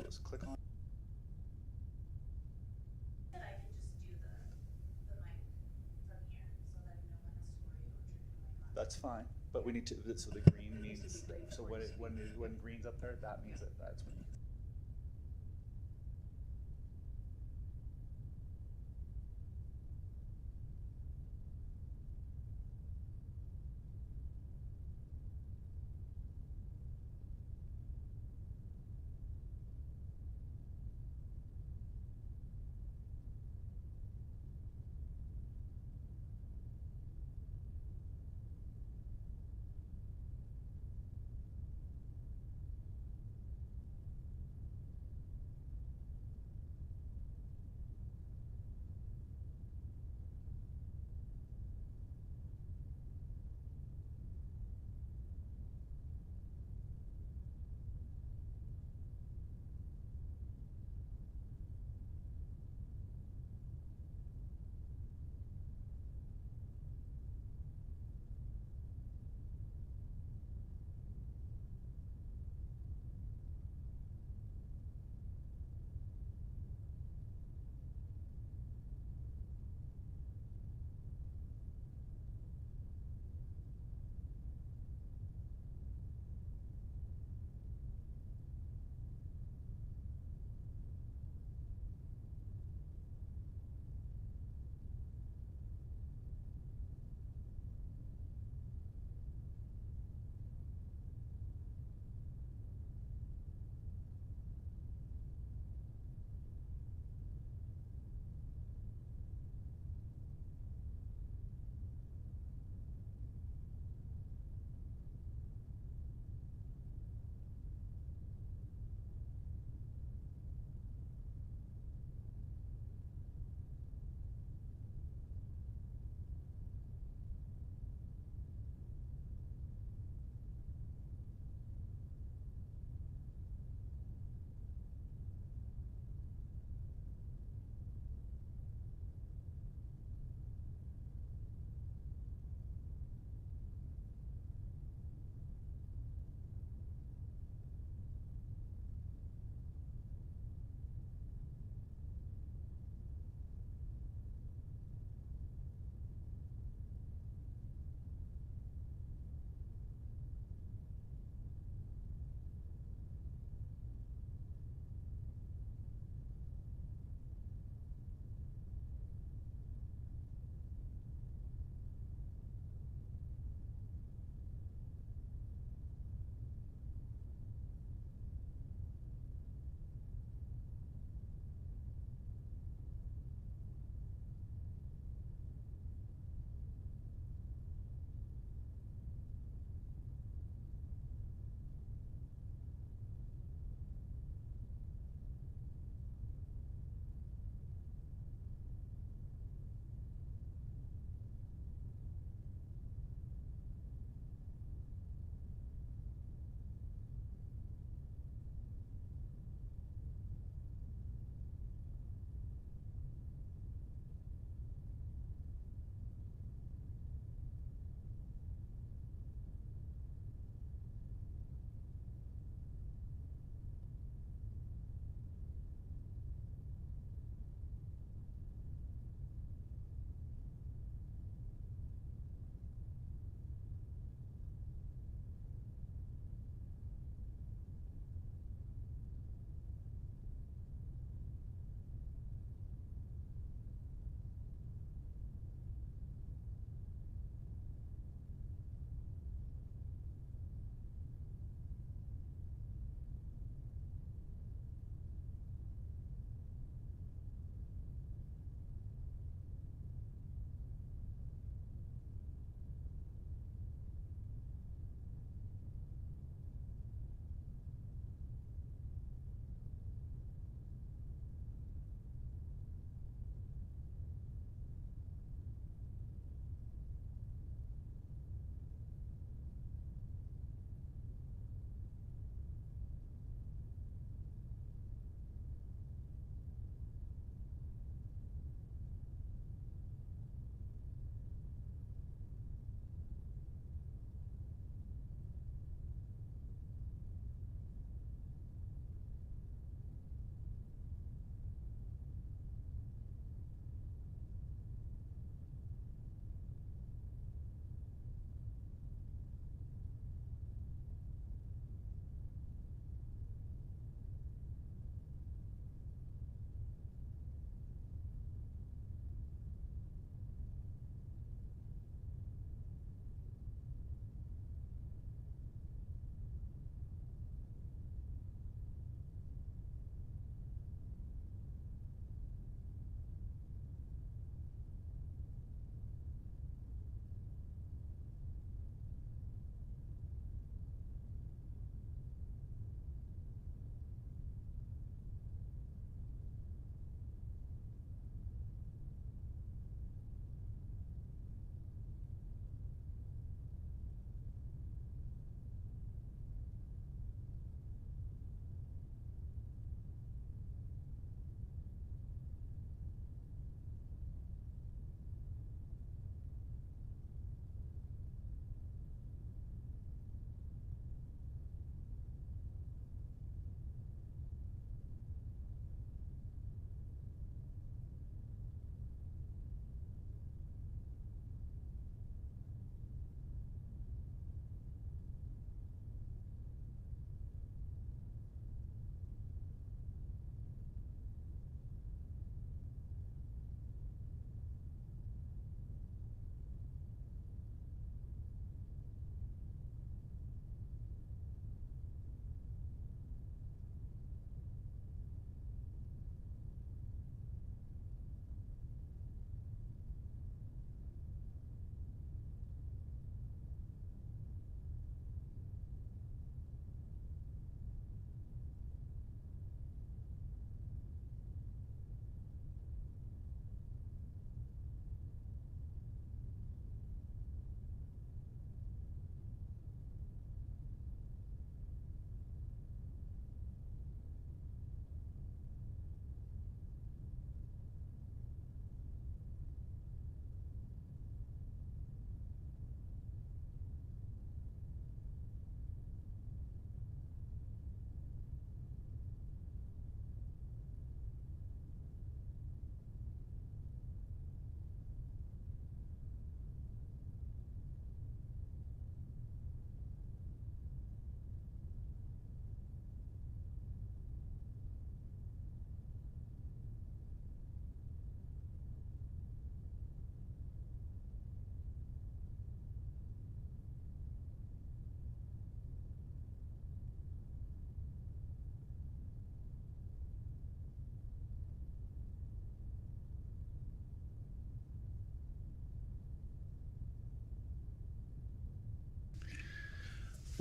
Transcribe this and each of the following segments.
Just click on. That I can just do the mic from here, so then no one has to worry about turning the mic on. That's fine, but we need to. So the green means. So when green's up there, that means that's when you can.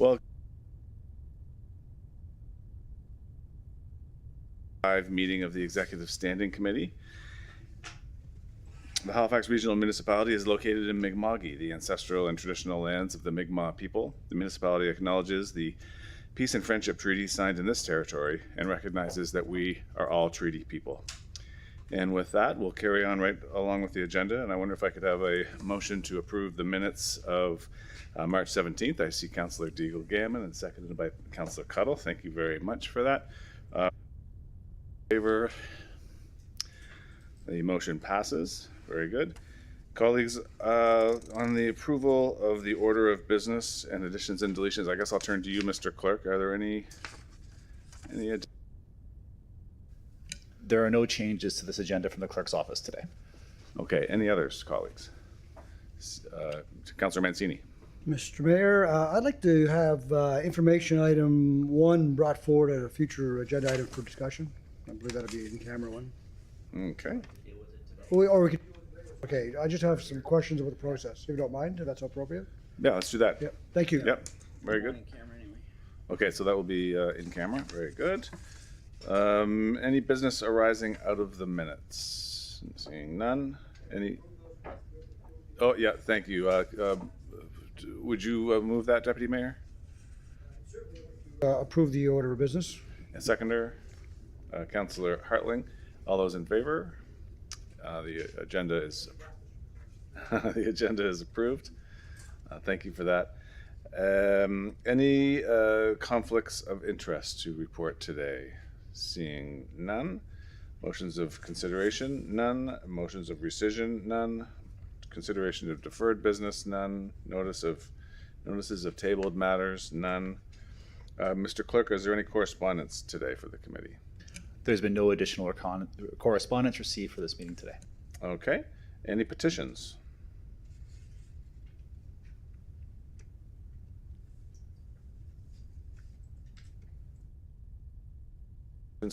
Well, live meeting of the Executive Standing Committee. The Halifax Regional Municipality is located in Mi'kma'ki, the ancestral and traditional lands of the Mi'kmaq people. The municipality acknowledges the peace and friendship treaty signed in this territory and recognizes that we are all treaty people. And with that, we'll carry on right along with the agenda. And I wonder if I could have a motion to approve the minutes of March 17th. I see Councillor Deagle-Gammon and seconded by Councillor Cuddle. Thank you very much for that. Favor? The motion passes. Very good. Colleagues, on the approval of the order of business and additions and deletions, I guess I'll turn to you, Mr. Clerk. Are there any There are no changes to this agenda from the clerk's office today. Okay, any others, colleagues? Councillor Mancini. Mr. Mayor, I'd like to have information item 1 brought forward at a future agenda item for discussion. I believe that'll be an in-camera one. Okay. Okay, I just have some questions about the process, if you don't mind, if that's appropriate. Yeah, let's do that. Yep, thank you. Yep, very good. Okay, so that will be in camera. Very good. Any business arising out of the minutes? Seeing none. Any? Oh, yeah, thank you. Would you move that, Deputy Mayor? Approve the order of business. And seconder, Councillor Hartling. All those in favor? The agenda is the agenda is approved. Thank you for that. Any conflicts of interest to report today? Seeing none. Motions of consideration? None. Motions of rescission? None. Consideration of deferred business? None. Notices of tabled matters? None. Mr. Clerk, is there any correspondence today for the committee? There's been no additional correspondence received for this meeting today. Okay. Any petitions?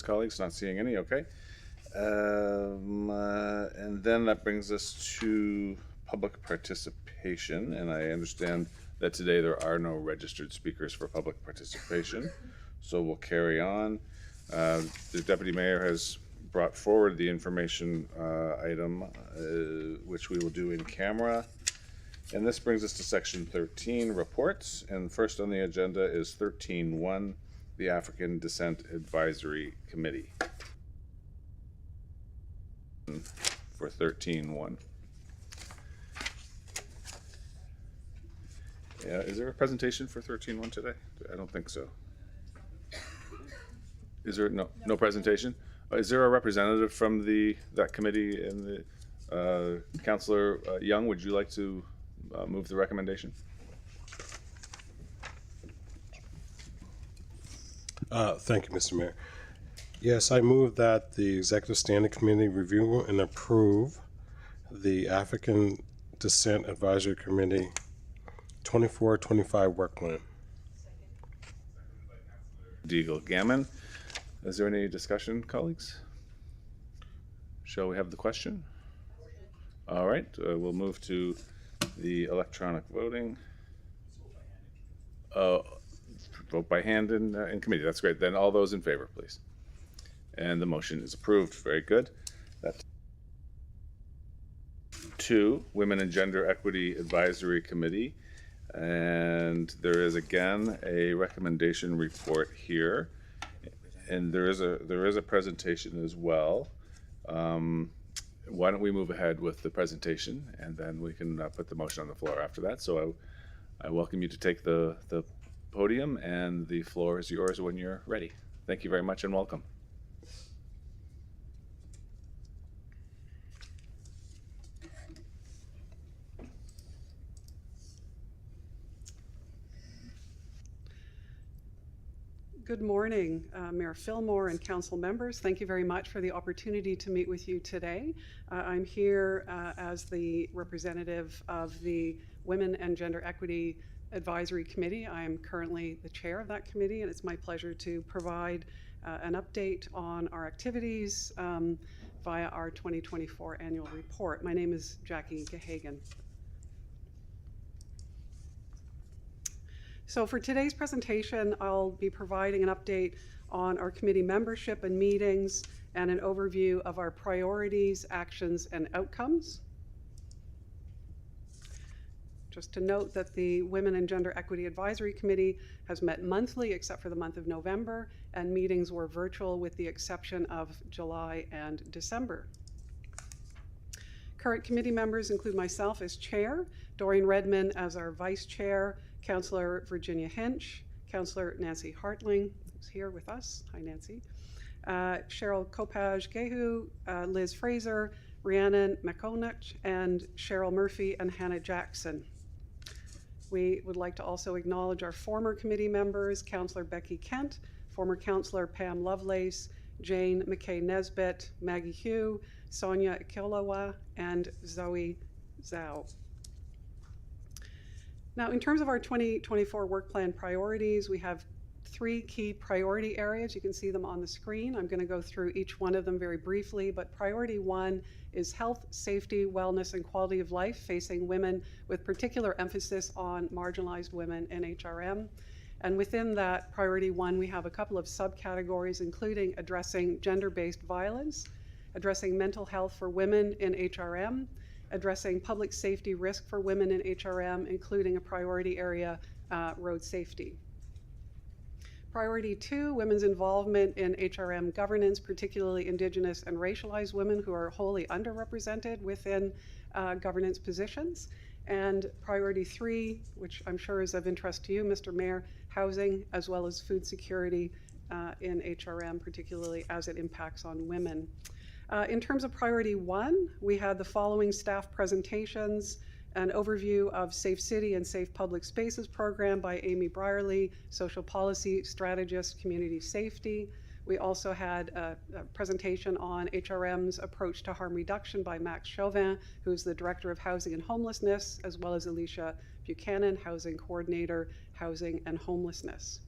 Colleagues, not seeing any. Okay. And then that brings us to public participation. And I understand that today there are no registered speakers for public participation. So we'll carry on. The Deputy Mayor has brought forward the information item, which we will do in camera. And this brings us to section 13, reports. And first on the agenda is 13.1, the African Descent Advisory Committee. For 13.1. Yeah, is there a presentation for 13.1 today? I don't think so. Is there no presentation? Is there a representative from that committee and the Councillor Young? Would you like to move the recommendation? Thank you, Mr. Mayor. Yes, I move that the Executive Standing Committee review and approve the African Descent Advisory Committee 24-25 work plan. Deagle-Gammon. Is there any discussion, colleagues? Shall we have the question? All right, we'll move to the electronic voting. Vote by hand in committee. That's great. Then all those in favor, please. And the motion is approved. Very good. That's 2, Women and Gender Equity Advisory Committee. And there is again a recommendation report here. And there is a presentation as well. Why don't we move ahead with the presentation, and then we can put the motion on the floor after that. So I welcome you to take the podium, and the floor is yours when you're ready. Thank you very much and welcome. Good morning, Mayor Fillmore and council members. Thank you very much for the opportunity to meet with you today. I'm here as the representative of the Women and Gender Equity Advisory Committee. I am currently the chair of that committee, and it's my pleasure to provide an update on our activities via our 2024 annual report. My name is Jackie Gahagan. So for today's presentation, I'll be providing an update on our committee membership and meetings and an overview of our priorities, actions, and outcomes. Just to note that the Women and Gender Equity Advisory Committee has met monthly except for the month of November, and meetings were virtual with the exception of July and December. Current committee members include myself as chair, Doreen Redmond as our vice chair, Councillor Virginia Hinch, Councillor Nancy Hartling, who's here with us. Hi, Nancy. Cheryl Kopaj-Gehu, Liz Fraser, Rhiannon McConach, and Cheryl Murphy and Hannah Jackson. We would like to also acknowledge our former committee members, Councillor Becky Kent, former Councillor Pam Lovelace, Jane McKay Nesbitt, Maggie Hugh, Sonia Ikilawa, and Zoe Zhao. Now, in terms of our 2024 work plan priorities, we have 3 key priority areas. You can see them on the screen. I'm going to go through each one of them very briefly, but priority 1 is health, safety, wellness, and quality of life facing women, with particular emphasis on marginalized women in HRM. And within that priority 1, we have a couple of subcategories, including addressing gender-based violence, addressing mental health for women in HRM, addressing public safety risk for women in HRM, including a priority area, road safety. Priority 2, women's involvement in HRM governance, particularly Indigenous and racialized women who are wholly underrepresented within governance positions. And priority 3, which I'm sure is of interest to you, Mr. Mayor, housing as well as food security in HRM, particularly as it impacts on women. In terms of priority 1, we had the following staff presentations: an overview of Safe City and Safe Public Spaces program by Amy Brierly, social policy strategist, community safety. We also had a presentation on HRM's approach to harm reduction by Max Chauvin, who's the Director of Housing and Homelessness, as well as Alicia Buchanan, Housing Coordinator, Housing and Homelessness.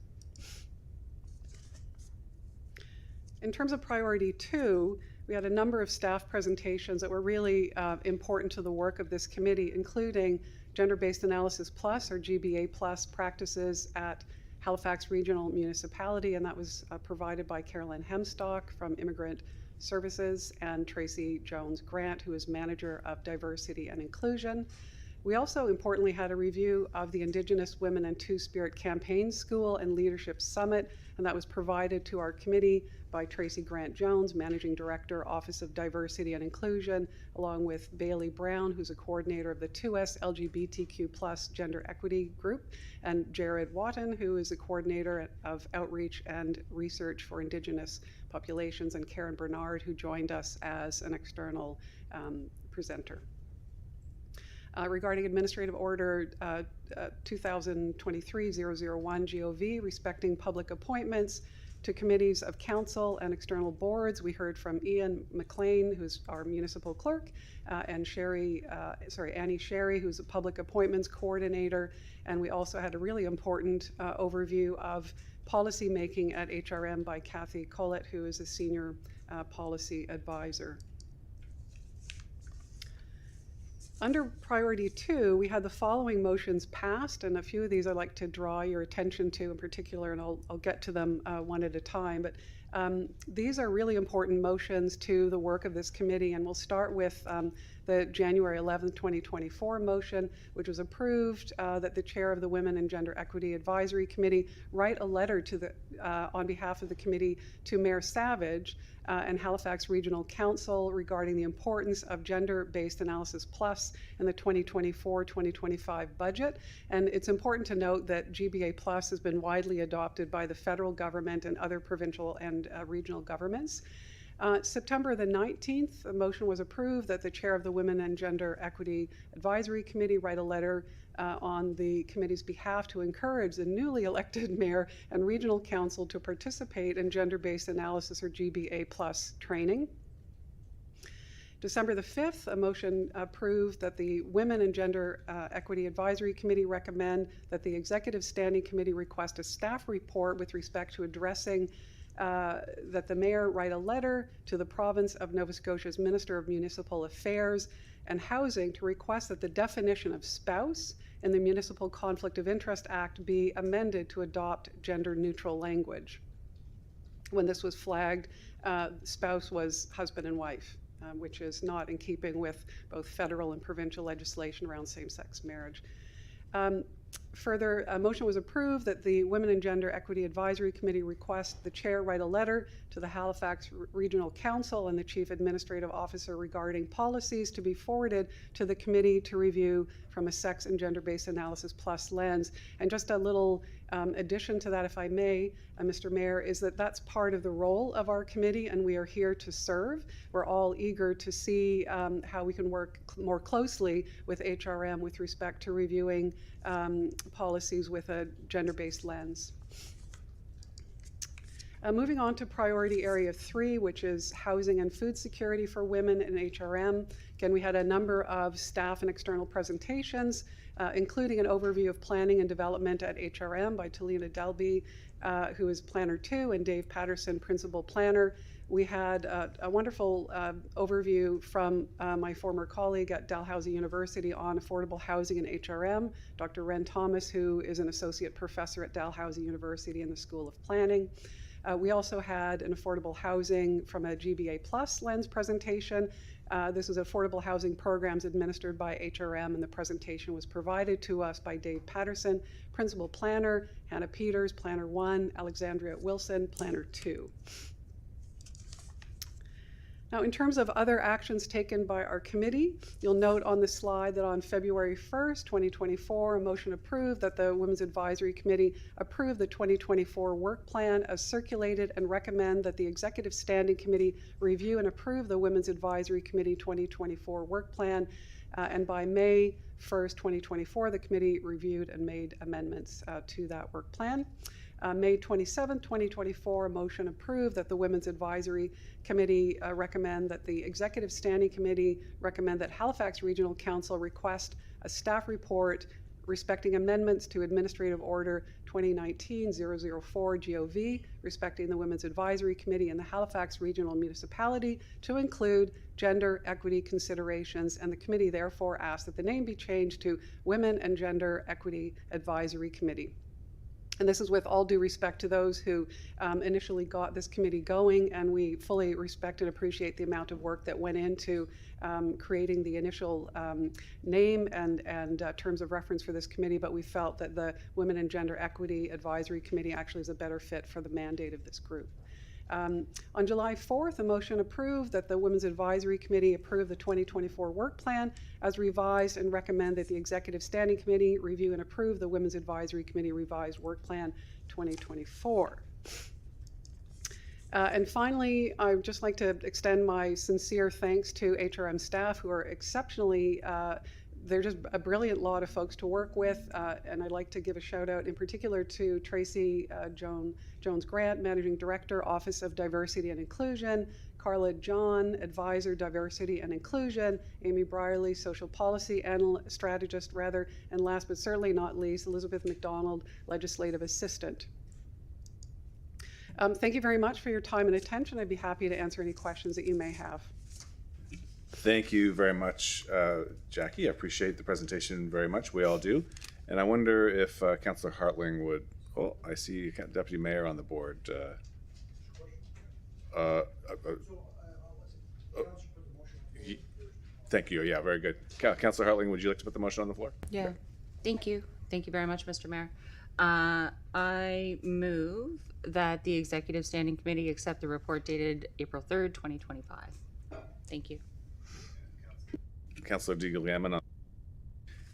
In terms of priority 2, we had a number of staff presentations that were really important to the work of this committee, including Gender-Based Analysis Plus, or GBA Plus, practices at Halifax Regional Municipality, and that was provided by Carolyn Hemstock from Immigrant Services and Tracy Jones-Grant, who is Manager of Diversity and Inclusion. We also importantly had a review of the Indigenous Women and Two-Spirit Campaign School and Leadership Summit, and that was provided to our committee by Tracy Grant-Jones, Managing Director, Office of Diversity and Inclusion, along with Bailey Brown, who's a coordinator of the 2S LGBTQ+ Gender Equity Group, and Jared Watton, who is a coordinator of Outreach and Research for Indigenous Populations, and Karen Bernard, who joined us as an external presenter. Regarding Administrative Order 2023-001 GOV, respecting public appointments to committees of council and external boards, we heard from Ian McLean, who's our municipal clerk, and Annie Sherry, who's a public appointments coordinator. And we also had a really important overview of policy making at HRM by Kathy Collett, who is a senior policy advisor. Under priority 2, we had the following motions passed, and a few of these I'd like to draw your attention to in particular, and I'll get to them one at a time. But these are really important motions to the work of this committee, and we'll start with the January 11th, 2024 motion, which was approved that the chair of the Women and Gender Equity Advisory Committee write a letter to the on behalf of the committee to Mayor Savage and Halifax Regional Council regarding the importance of gender-based analysis plus in the 2024-2025 budget. And it's important to note that GBA plus has been widely adopted by the federal government and other provincial and regional governments. September the 19th, a motion was approved that the chair of the Women and Gender Equity Advisory Committee write a letter on the committee's behalf to encourage the newly elected mayor and regional council to participate in gender-based analysis, or GBA plus, training. December the 5th, a motion approved that the Women and Gender Equity Advisory Committee recommend that the Executive Standing Committee request a staff report with respect to addressing that the mayor write a letter to the province of Nova Scotia's Minister of Municipal Affairs and Housing to request that the definition of spouse in the Municipal Conflict of Interest Act be amended to adopt gender-neutral language. When this was flagged, spouse was husband and wife, which is not in keeping with both federal and provincial legislation around same-sex marriage. Further, a motion was approved that the Women and Gender Equity Advisory Committee request the chair write a letter to the Halifax Regional Council and the Chief Administrative Officer regarding policies to be forwarded to the committee to review from a sex and gender-based analysis plus lens. And just a little addition to that, if I may, Mr. Mayor, is that that's part of the role of our committee, and we are here to serve. We're all eager to see how we can work more closely with HRM with respect to reviewing policies with a gender-based lens. Moving on to priority area 3, which is housing and food security for women in HRM. Again, we had a number of staff and external presentations, including an overview of planning and development at HRM by Talina Delby, who is Planner 2, and Dave Patterson, Principal Planner. We had a wonderful overview from my former colleague at Dalhousie University on affordable housing in HRM, Dr. Ren Thomas, who is an associate professor at Dalhousie University in the School of Planning. We also had an affordable housing from a GBA Plus lens presentation. This was affordable housing programs administered by HRM, and the presentation was provided to us by Dave Patterson, Principal Planner, Hannah Peters, Planner 1, Alexandria Wilson, Planner 2. Now, in terms of other actions taken by our committee, you'll note on the slide that on February 1st, 2024, a motion approved that the Women's Advisory Committee approve the 2024 work plan as circulated and recommend that the Executive Standing Committee review and approve the Women's Advisory Committee 2024 work plan. And by May 1st, 2024, the committee reviewed and made amendments to that work plan. May 27, 2024, a motion approved that the Women's Advisory Committee recommend that the Executive Standing Committee recommend that Halifax Regional Council request a staff report respecting amendments to Administrative Order 2019-004 GOV respecting the Women's Advisory Committee in the Halifax Regional Municipality to include gender equity considerations, and the committee therefore asks that the name be changed to Women and Gender Equity Advisory Committee. And this is with all due respect to those who initially got this committee going, and we fully respect and appreciate the amount of work that went into creating the initial name and terms of reference for this committee, but we felt that the Women and Gender Equity Advisory Committee actually is a better fit for the mandate of this group. On July 4th, a motion approved that the Women's Advisory Committee approve the 2024 work plan as revised and recommend that the Executive Standing Committee review and approve the Women's Advisory Committee revised work plan 2024. And finally, I would just like to extend my sincere thanks to HRM staff who are exceptionally they're just a brilliant lot of folks to work with, and I'd like to give a shout out in particular to Tracy Jones-Grant, Managing Director, Office of Diversity and Inclusion, Carla John, Advisor, Diversity and Inclusion, Amy Brierly, Social Policy Strategist, and last but certainly not least, Elizabeth McDonald, Legislative Assistant. Thank you very much for your time and attention. I'd be happy to answer any questions that you may have. Thank you very much, Jackie. I appreciate the presentation very much. We all do. And I wonder if Councillor Hartling would, oh, I see Deputy Mayor on the board. Thank you. Yeah, very good. Councillor Hartling, would you like to put the motion on the floor? Yeah. Thank you. Thank you very much, Mr. Mayor. I move that the Executive Standing Committee accept the report dated April 3rd, 2025. Thank you. Councillor DeGuglielmo.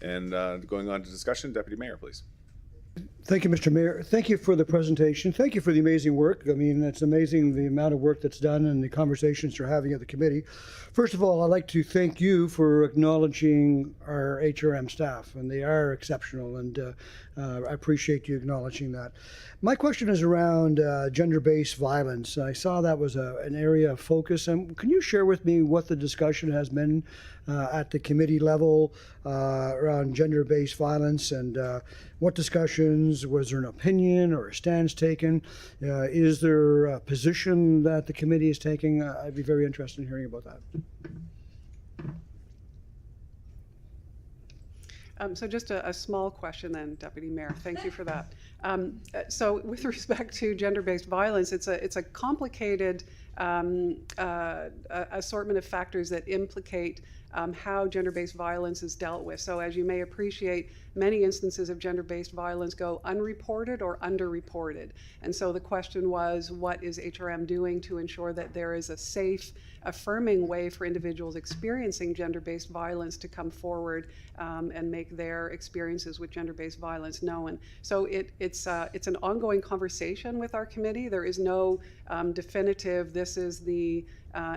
And going on to discussion, Deputy Mayor, please. Thank you, Mr. Mayor. Thank you for the presentation. Thank you for the amazing work. I mean, it's amazing the amount of work that's done and the conversations you're having at the committee. First of all, I'd like to thank you for acknowledging our HRM staff, and they are exceptional, and I appreciate you acknowledging that. My question is around gender-based violence. I saw that was an area of focus. And can you share with me what the discussion has been at the committee level around gender-based violence, and what discussions, was there an opinion or a stance taken? Is there a position that the committee is taking? I'd be very interested in hearing about that. So just a small question then, Deputy Mayor. Thank you for that. So with respect to gender-based violence, it's a complicated assortment of factors that implicate how gender-based violence is dealt with. So as you may appreciate, many instances of gender-based violence go unreported or underreported. And so the question was, what is HRM doing to ensure that there is a safe, affirming way for individuals experiencing gender-based violence to come forward and make their experiences with gender-based violence known. So it's an ongoing conversation with our committee. There is no definitive, this is the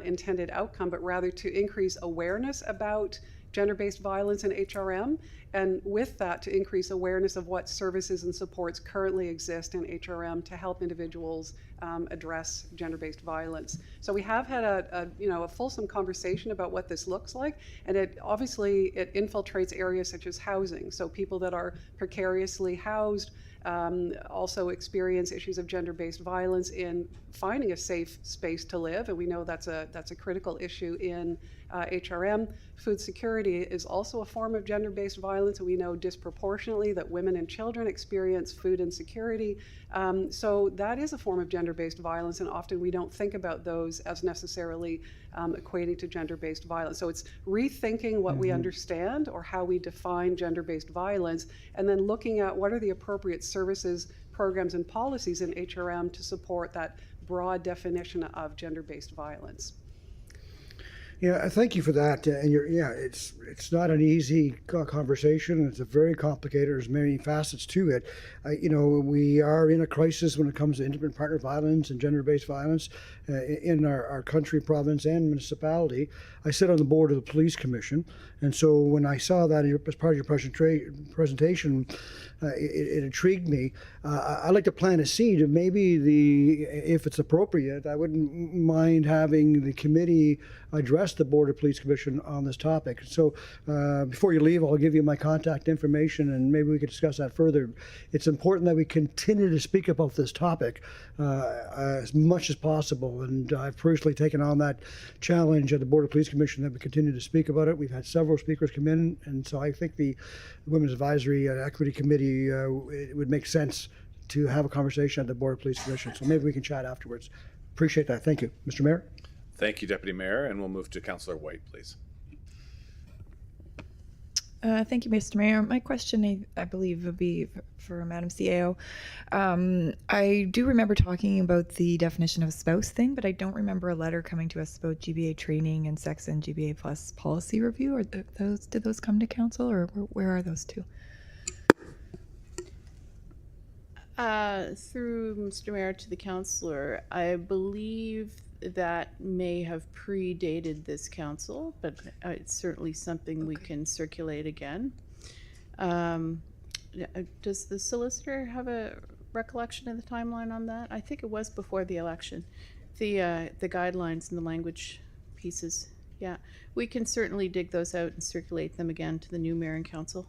intended outcome, but rather to increase awareness about gender-based violence in HRM, and with that to increase awareness of what services and supports currently exist in HRM to help individuals address gender-based violence. So we have had a fulsome conversation about what this looks like, and it infiltrates areas such as housing. So people that are precariously housed also experience issues of gender-based violence in finding a safe space to live, and we know that's a critical issue in HRM. Food security is also a form of gender-based violence, and we know disproportionately that women and children experience food insecurity. So that is a form of gender-based violence, and often we don't think about those as necessarily equating to gender-based violence. So it's rethinking what we understand or how we define gender-based violence, and then looking at what are the appropriate services, programs, and policies in HRM to support that broad definition of gender-based violence. Yeah, thank you for that. And it's not an easy conversation. It's a very complicated. There's many facets to it. We are in a crisis when it comes to intimate partner violence and gender-based violence in our country, province, and municipality. I sit on the board of the Police Commission, and so when I saw that as part of your presentation, it intrigued me. I'd like to plant a seed of maybe if it's appropriate, I wouldn't mind having the committee address the Board of Police Commission on this topic. So before you leave, I'll give you my contact information, and maybe we could discuss that further. It's important that we continue to speak about this topic as much as possible, and I've personally taken on that challenge at the Board of Police Commission that we continue to speak about it. We've had several speakers come in, and so I think the Women's Advisory Equity Committee, it would make sense to have a conversation at the Board of Police Commission. So maybe we can chat afterwards. Appreciate that. Thank you. Mr. Mayor? Thank you, Deputy Mayor, and we'll move to Councillor White, please. Thank you, Mr. Mayor. My question, I believe, would be for Madam CAO. I do remember talking about the definition of a spouse thing, but I don't remember a letter coming to us about GBA training and sex and GBA plus policy review. Or did those come to council, or where are those two? Through Mr. Mayor to the councillor, I believe that may have predated this council, but it's certainly something we can circulate again. Does the solicitor have a recollection of the timeline on that? I think it was before the election. The guidelines and the language pieces. Yeah, we can certainly dig those out and circulate them again to the new mayor and council.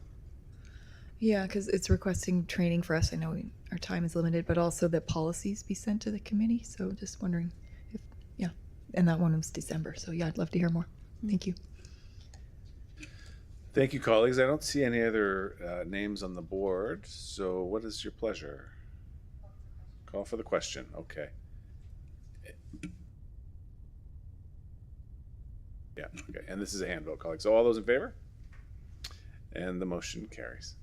Yeah, because it's requesting training for us. I know our time is limited, but also that policies be sent to the committee. So just wondering if, yeah, and that one was December. So yeah, I'd love to hear more. Thank you. Thank you, colleagues. I don't see any other names on the board. So what is your pleasure? Call for the question. Okay. Yeah, okay. And this is a hand vote, colleagues. So all those in favor? And the motion carries.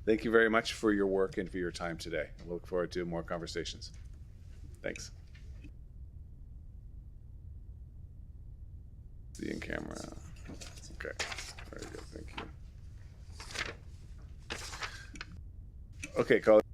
Thank you very much for your work and for your time today. We'll look forward to more conversations. Thanks. See you in camera. Okay, very good, thank you. Okay, colleagues.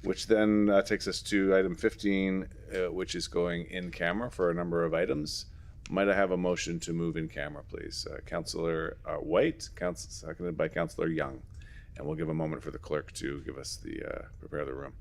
Which then takes us to item 15, which is going in camera for a number of items. Might I have a motion to move in camera, please? Councillor White, seconded by Councillor Young. And we'll give a moment for the clerk to give us the, prepare the room.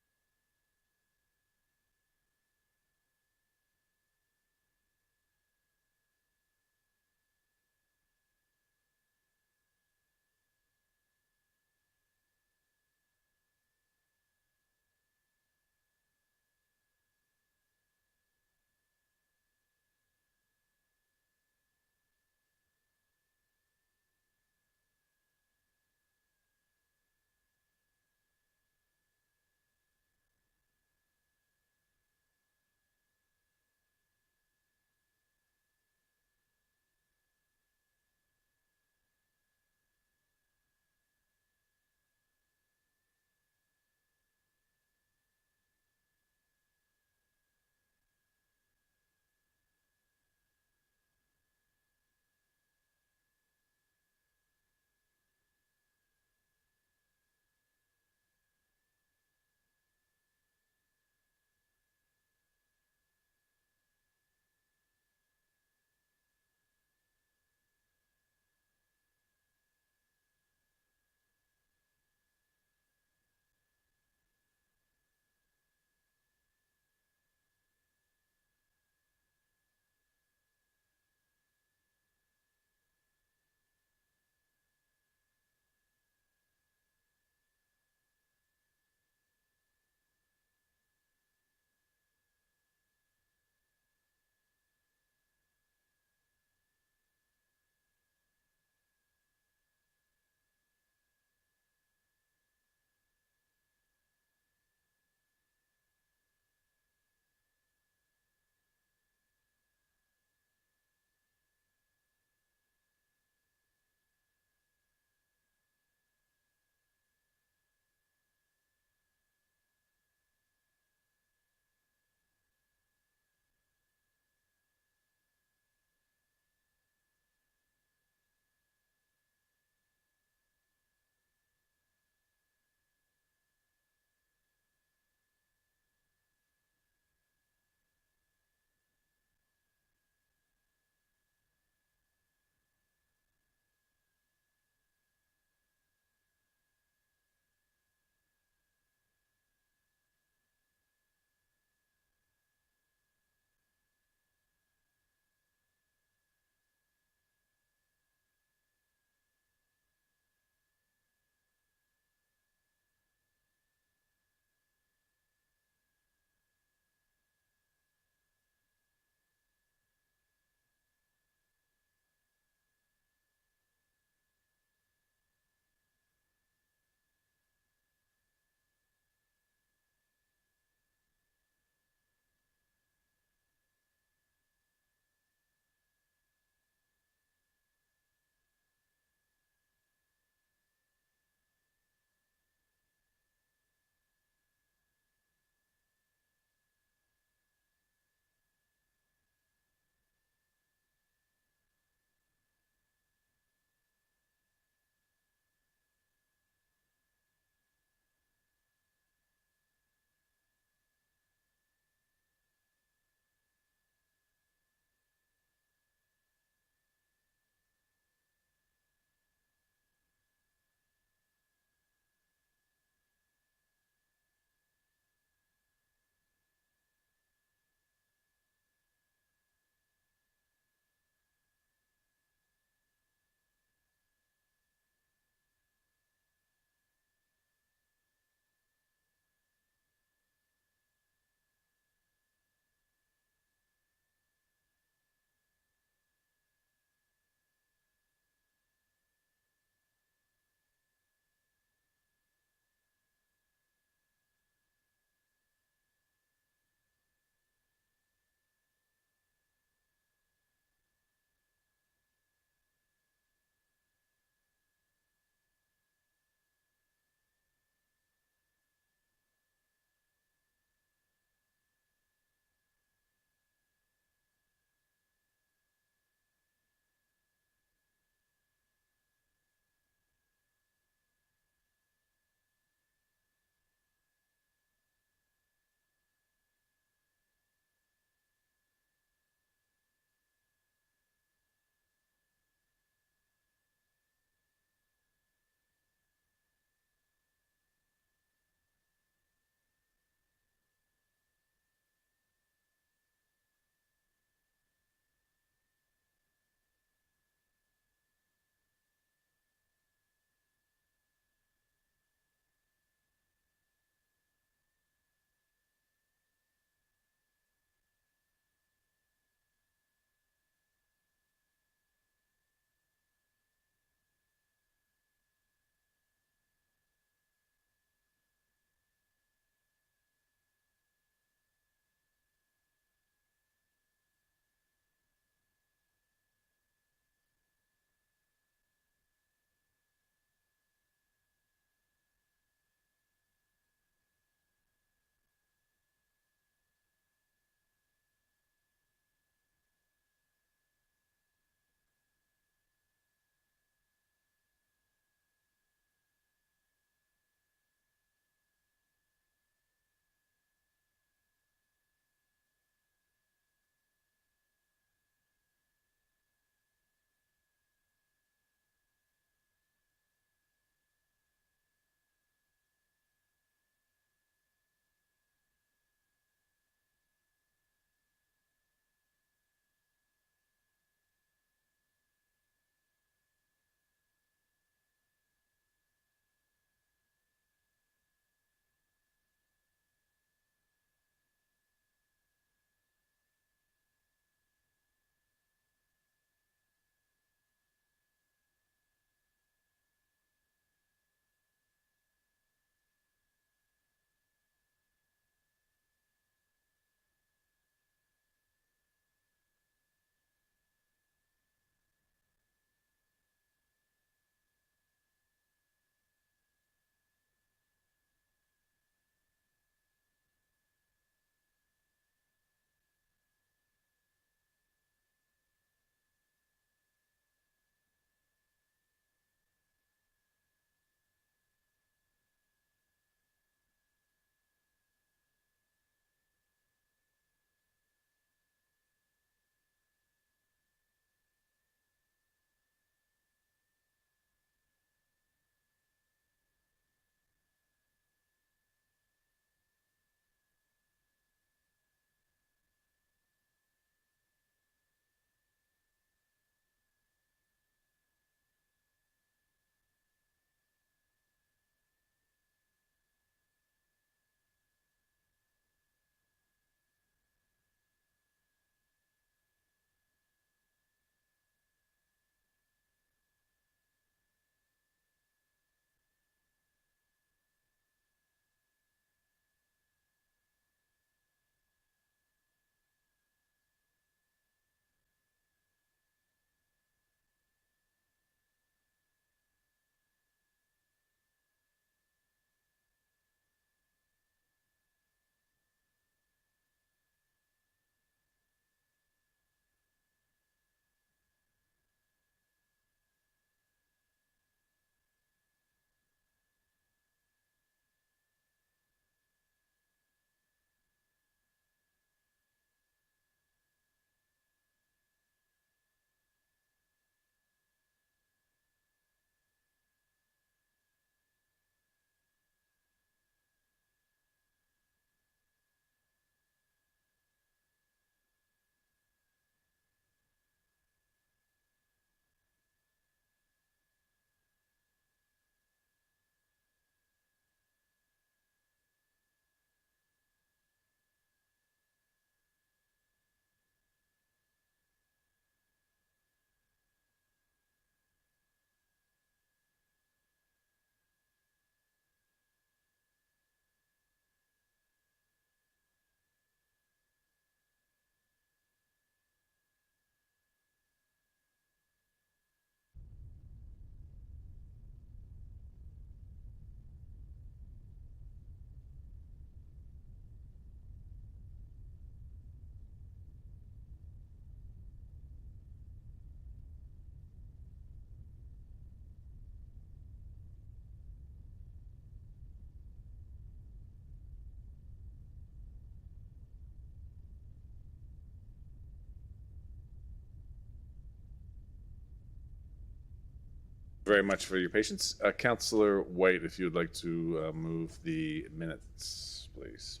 Very much for your patience. Councillor White, if you'd like to move the minutes, please.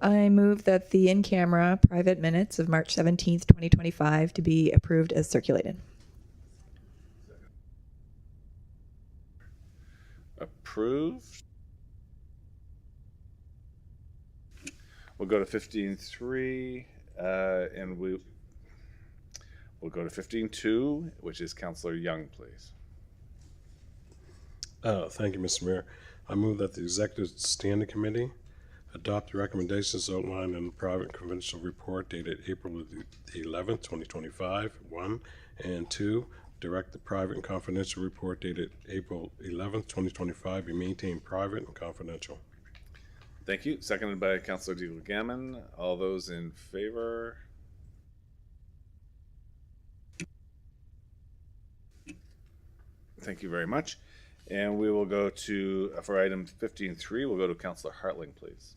I move that the in-camera private minutes of March 17th, 2025 to be approved as circulated. Approved. We'll go to 15.3, and we'll go to 15.2, which is Councillor Young, please. Thank you, Mr. Mayor. I move that the Executive Standing Committee adopt the recommendations outlined in the private confidential report dated April the 11th, 2025, 1, and 2, direct the private and confidential report dated April 11th, 2025 be maintained private and confidential. Thank you. Seconded by Councillor Deagle Gammon. All those in favor? Thank you very much. And we will go to, for item 15.3, we'll go to Councillor Hartling, please.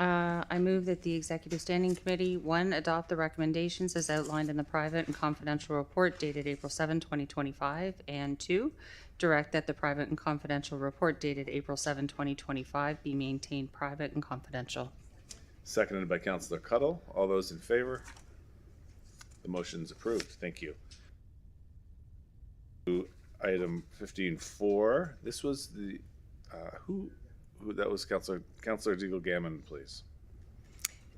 I move that the Executive Standing Committee, 1, adopt the recommendations as outlined in the private and confidential report dated April 7, 2025, and 2, direct that the private and confidential report dated April 7, 2025 be maintained private and confidential. Seconded by Councillor Cuddle. All those in favor? The motion is approved. Thank you. Item 15.4. This was the, who that was Councillor Deagle Gammon, please.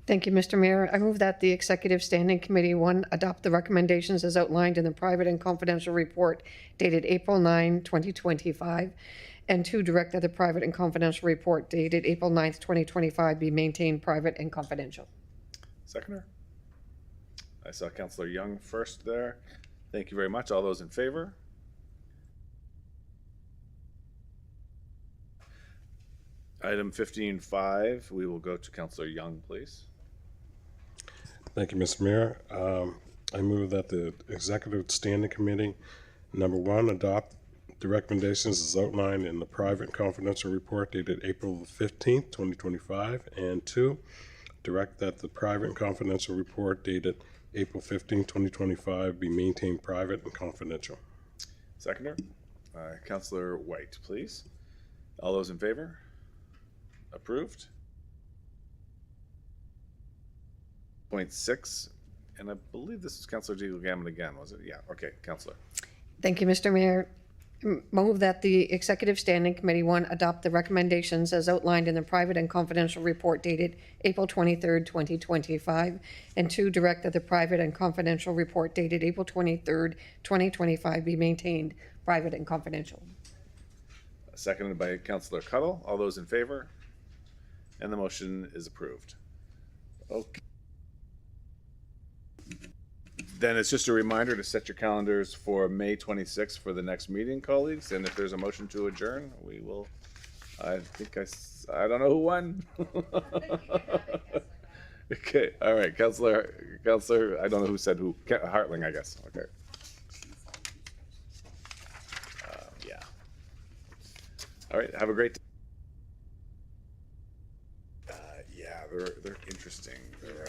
Thank you, Mr. Mayor. I move that the Executive Standing Committee, 1, adopt the recommendations as outlined in the private and confidential report dated April 9, 2025, and 2, direct that the private and confidential report dated April 9th, 2025 be maintained private and confidential. Seconder? I saw Councillor Young first there. Thank you very much. All those in favor? Item 15.5, we will go to Councillor Young, please. Thank you, Mr. Mayor. I move that the Executive Standing Committee, number 1, adopt the recommendations as outlined in the private and confidential report dated April 15th, 2025, and 2, direct that the private and confidential report dated April 15th, 2025 be maintained private and confidential. Seconder? Councillor White, please. All those in favor? Approved. Point 6, and I believe this is Councillor Deagle Gammon again, was it? Yeah, okay, Councillor. Thank you, Mr. Mayor. Move that the Executive Standing Committee, 1, adopt the recommendations as outlined in the private and confidential report dated April 23rd, 2025, and 2, direct that the private and confidential report dated April 23rd, 2025 be maintained private and confidential. Seconded by Councillor Cuddle. All those in favor? And the motion is approved. Okay. Then it's just a reminder to set your calendars for May 26th for the next meeting, colleagues. And if there's a motion to adjourn, we will, I think I don't know who won. Okay, all right, Councillor, I don't know who said who, Hartling, I guess, okay. Yeah. All right, have a great day. Yeah, they're interesting. They're